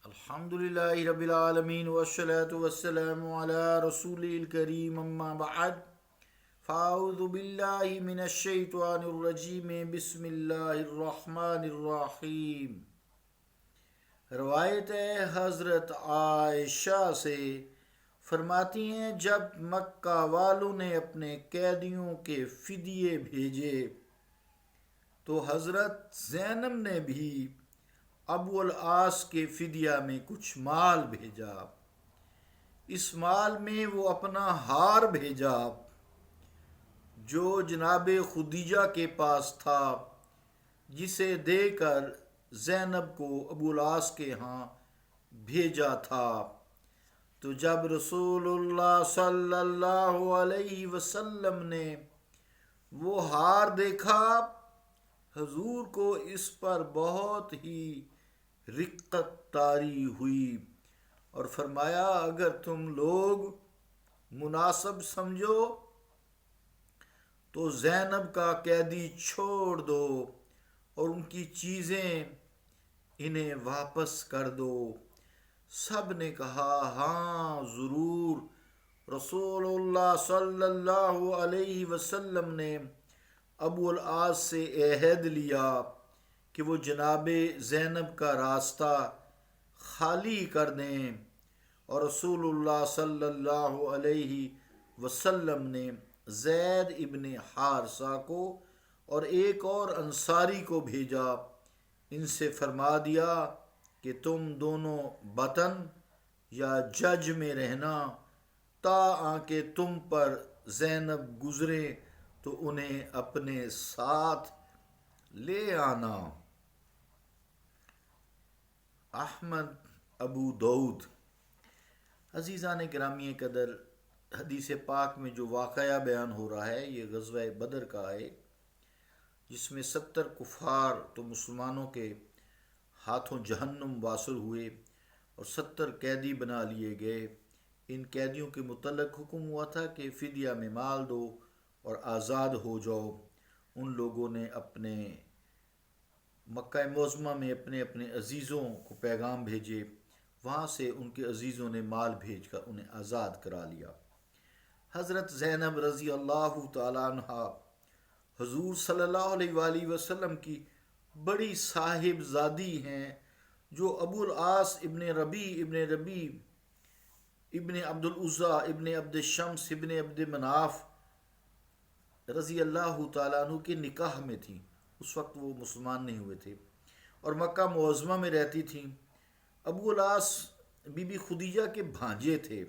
الحمدللہ رب العالمین والصلاة والسلام علی رسول الکریم اما بعد فاعوذ باللہ من الشیطان الرجیم بسم اللہ الرحمن الرحیم۔ روایت ہے حضرت عائشہ سے، فرماتی ہیں جب مکہ والوں نے اپنے قیدیوں کے فدیے بھیجے تو حضرت زینب نے بھی ابو العاص کے فدیہ میں کچھ مال بھیجا۔ اس مال میں وہ اپنا ہار بھیجا جو جناب خدیجہ کے پاس تھا، جسے دے کر زینب کو ابو العاص کے ہاں بھیجا تھا۔ تو جب رسول اللہ صلی اللہ علیہ وسلم نے وہ ہار دیکھا، حضور کو اس پر بہت ہی رقت طاری ہوئی اور فرمایا اگر تم لوگ مناسب سمجھو تو زینب کا قیدی چھوڑ دو اور ان کی چیزیں انہیں واپس کر دو۔ سب نے کہا ہاں ضرور۔ رسول اللہ صلی اللہ علیہ وسلم نے ابو العاص سے عہد لیا کہ وہ جناب زینب کا راستہ خالی کر دیں، اور رسول اللہ صلی اللہ علیہ وسلم نے زید ابن حارثہ کو اور ایک اور انصاری کو بھیجا۔ ان سے فرما دیا کہ تم دونوں بطن یا جج میں رہنا تا آنکہ تم پر زینب گزرے تو انہیں اپنے ساتھ لے آنا۔ احمد ابو داؤد۔ عزیزان گرامی قدر، حدیث پاک میں جو واقعہ بیان ہو رہا ہے یہ غزوہ بدر کا ہے، جس میں 70 کفار تو مسلمانوں کے ہاتھوں جہنم واصل ہوئے اور 70 قیدی بنا لیے گئے۔ ان قیدیوں کے متعلق حکم ہوا تھا کہ فدیہ میں مال دو اور آزاد ہو جاؤ۔ ان لوگوں نے اپنے مکہ معظمہ میں اپنے اپنے عزیزوں کو پیغام بھیجے، وہاں سے ان کے عزیزوں نے مال بھیج کر انہیں آزاد کرا لیا۔ حضرت زینب رضی اللہ تعالیٰ عنہ حضور صلی اللہ علیہ وآلہ وسلم کی بڑی صاحب زادی ہیں، جو ابو العاص ابن ربی ابن عبد العزیٰ ابن عبد الشمس ابن عبد مناف رضی اللہ تعالیٰ عنہ کے نکاح میں تھیں۔ اس وقت وہ مسلمان نہیں ہوئے تھے اور مکہ معظمہ میں رہتی تھیں۔ ابو العاص بی بی خدیجہ کے بھانجے تھے۔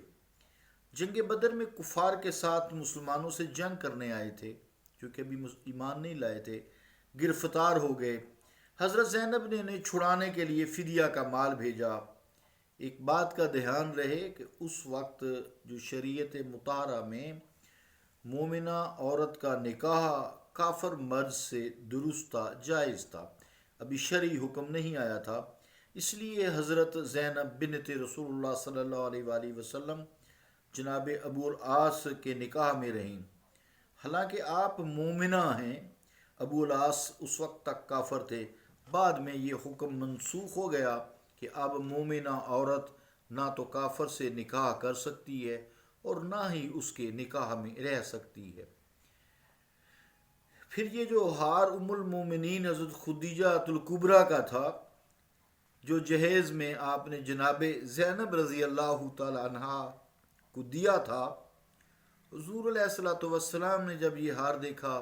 جنگ بدر میں کفار کے ساتھ مسلمانوں سے جنگ کرنے آئے تھے، کیونکہ ابھی ایمان نہیں لائے تھے، گرفتار ہو گئے۔ حضرت زینب نے انہیں چھڑانے کے لیے فدیہ کا مال بھیجا۔ ایک بات کا دھیان رہے کہ اس وقت جو شریعت مطہرہ میں مومنہ عورت کا نکاح کافر مرد سے درست تھا، جائز تھا، ابھی شرعی حکم نہیں آیا تھا، اس لیے حضرت زینب بنت رسول اللہ صلی اللہ علیہ وآلہ وسلم جناب ابو العاص کے نکاح میں رہیں۔ حالانکہ آپ مومنہ ہیں، ابو العاص اس وقت تک کافر تھے، بعد میں یہ حکم منسوخ ہو گیا کہ اب مومنہ عورت نہ تو کافر سے نکاح کر سکتی ہے اور نہ ہی اس کے نکاح میں رہ سکتی ہے۔ پھر یہ جو ہار ام المومنین حضرت خدیجہ الکبریٰ کا تھا، جو جہیز میں آپ نے جناب زینب رضی اللہ تعالی عنہ کو دیا تھا، حضور علیہ الصلوۃ والسلام نے جب یہ ہار دیکھا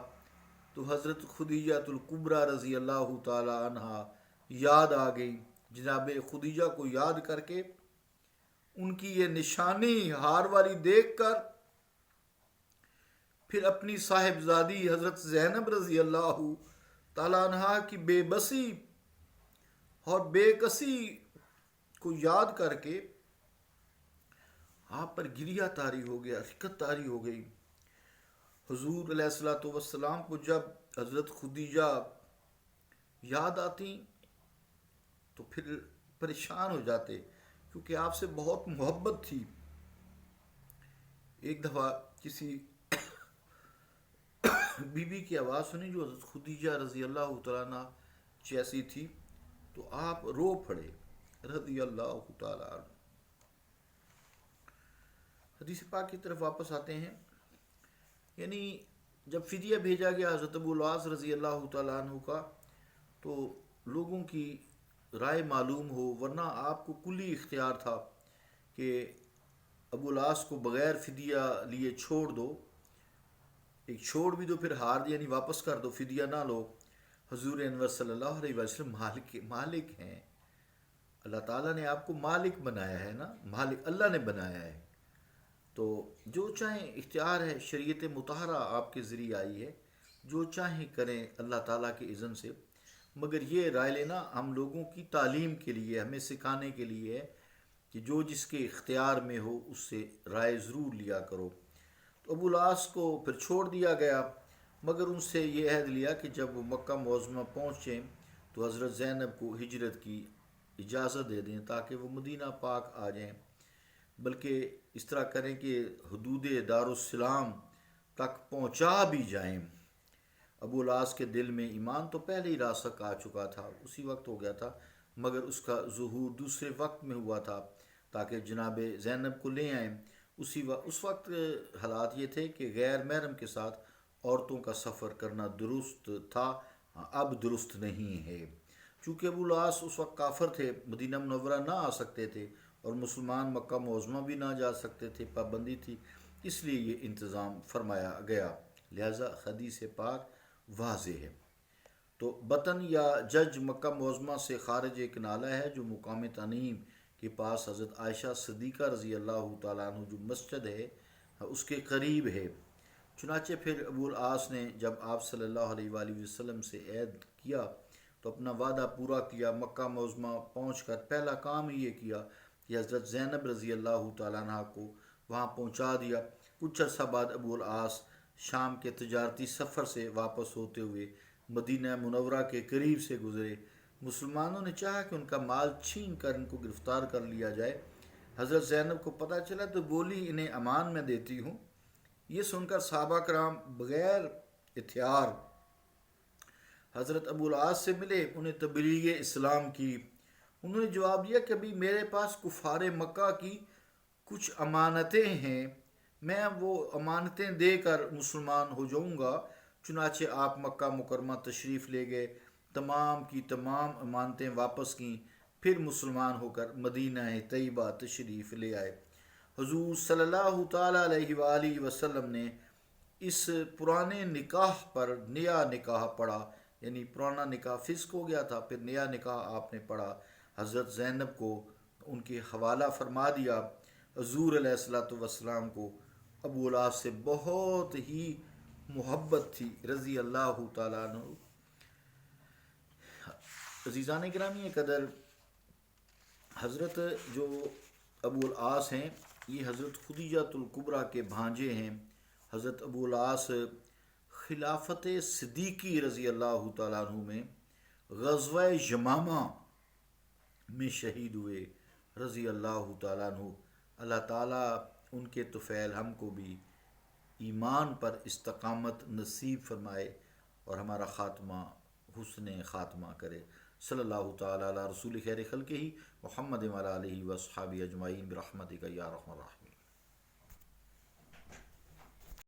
تو حضرت خدیجہ الکبریٰ رضی اللہ تعالی عنہ یاد آ گئی۔ جناب خدیجہ کو یاد کر کے ان کی یہ نشانی ہار والی دیکھ کر پھر اپنی صاحبزادی حضرت زینب رضی اللہ تعالیٰ عنہ کی بے بسی اور بے کسی کو یاد کر کے آپ پر گریہ طاری ہو گیا، رقت طاری ہو گئی۔ حضور علیہ الصلوۃ والسلام کو جب حضرت خدیجہ یاد آتی تو پھر پریشان ہو جاتے، کیونکہ آپ سے بہت محبت تھی۔ ایک دفعہ کسی بی بی کی آواز سنی جو حضرت خدیجہ رضی اللہ تعالیٰ عنہ جیسی تھی، تو آپ رو پڑے رضی اللہ تعالی عنہ۔ حدیث پاک کی طرف واپس آتے ہیں، یعنی جب فدیہ بھیجا گیا حضرت ابو العاص رضی اللہ تعالیٰ عنہ کا، تو لوگوں کی رائے معلوم ہو، ورنہ آپ کو کلی اختیار تھا کہ ابو العاص کو بغیر فدیہ لیے چھوڑ دو، ایک چھوڑ بھی دو پھر ہار دیا، یعنی واپس کر دو، فدیہ نہ لو۔ حضور انور صلی اللہ علیہ وسلم مالک ہیں، اللہ تعالیٰ نے آپ کو مالک بنایا ہے نا، مالک اللہ نے بنایا ہے، تو جو چاہیں اختیار ہے، شریعت مطہرہ آپ کے ذریعے آئی ہے، جو چاہیں کریں اللہ تعالیٰ کے اذن سے، مگر یہ رائے لینا ہم لوگوں کی تعلیم کے لیے، ہمیں سکھانے کے لیے ہے کہ جو جس کے اختیار میں ہو اس سے رائے ضرور لیا کرو۔ تو ابو العاص کو پھر چھوڑ دیا گیا، مگر ان سے یہ عہد لیا کہ جب وہ مکہ معظمہ پہنچیں تو حضرت زینب کو ہجرت کی اجازت دے دیں تاکہ وہ مدینہ پاک آ جائیں، بلکہ اس طرح کریں کہ حدود دارالسلام تک پہنچا بھی جائیں۔ ابو العاص کے دل میں ایمان تو پہلے ہی راسخ آ چکا تھا، اسی وقت ہو گیا تھا، مگر اس کا ظہور دوسرے وقت میں ہوا تھا تاکہ جناب زینب کو لے آئیں۔ اس وقت حالات یہ تھے کہ غیر محرم کے ساتھ عورتوں کا سفر کرنا درست تھا، اب درست نہیں ہے۔ چونکہ ابو العاص اس وقت کافر تھے، مدینہ منورہ نہ آ سکتے تھے، اور مسلمان مکہ معظمہ بھی نہ جا سکتے تھے، پابندی تھی، اس لیے یہ انتظام فرمایا گیا، لہذا حدیث پاک واضح ہے۔ تو بطن یا جج مکہ معظمہ سے خارج ایک نالہ ہے جو مقام تنعیم کے پاس حضرت عائشہ صدیقہ رضی اللہ تعالیٰ عنہ جو مسجد ہے اس کے قریب ہے۔ چنانچہ پھر ابو العاص نے جب آپ صلی اللہ علیہ وآلہ وسلم سے عہد کیا تو اپنا وعدہ پورا کیا، مکہ معظمہ پہنچ کر پہلا کام یہ کیا کہ حضرت زینب رضی اللہ تعالیٰ عنہ کو وہاں پہنچا دیا۔ کچھ عرصہ بعد ابو العاص شام کے تجارتی سفر سے واپس ہوتے ہوئے مدینہ منورہ کے قریب سے گزرے۔ مسلمانوں نے چاہا کہ ان کا مال چھین کر ان کو گرفتار کر لیا جائے۔ حضرت زینب کو پتہ چلا تو بولی انہیں امان میں دیتی ہوں۔ یہ سن کر صحابہ کرام بغیر ہتھیار حضرت ابو العاص سے ملے، انہیں تبلیغ اسلام کی۔ انہوں نے جواب دیا کہ ابھی میرے پاس کفار مکہ کی کچھ امانتیں ہیں، میں وہ امانتیں دے کر مسلمان ہو جاؤں گا۔ چنانچہ آپ مکہ مکرمہ تشریف لے گئے، تمام کی تمام امانتیں واپس کیں، پھر مسلمان ہو کر مدینہ طیبہ تشریف لے آئے۔ حضور صلی اللہ تعالیٰ علیہ وآلہ وسلم نے اس پرانے نکاح پر نیا نکاح پڑھا، یعنی پرانا نکاح فسق ہو گیا تھا، پھر نیا نکاح آپ نے پڑھا، حضرت زینب کو ان کے حوالہ فرما دیا۔ حضور علیہ الصلوۃ والسلام کو ابو العاص سے بہت ہی محبت تھی رضی اللہ تعالیٰ عنہ۔ عزیزان گرامی قدر، حضرت جو ابو العاص ہیں یہ حضرت خدیجۃ الکبریٰ کے بھانجے ہیں۔ حضرت ابو العاص خلافت صدیقی رضی اللہ تعالیٰ عنہ میں غزوہ یمامہ میں شہید ہوئے رضی اللہ تعالیٰ عنہ۔ اللہ تعالیٰ ان کے طفیل ہم کو بھی ایمان پر استقامت نصیب فرمائے اور ہمارا خاتمہ حسن خاتمہ کرے۔ صلی اللہ تعالیٰ علی رسول خیر خلقہ محمد وعلی آلہ وصحبہ اجمعین برحمتک یا ارحم الراحمین۔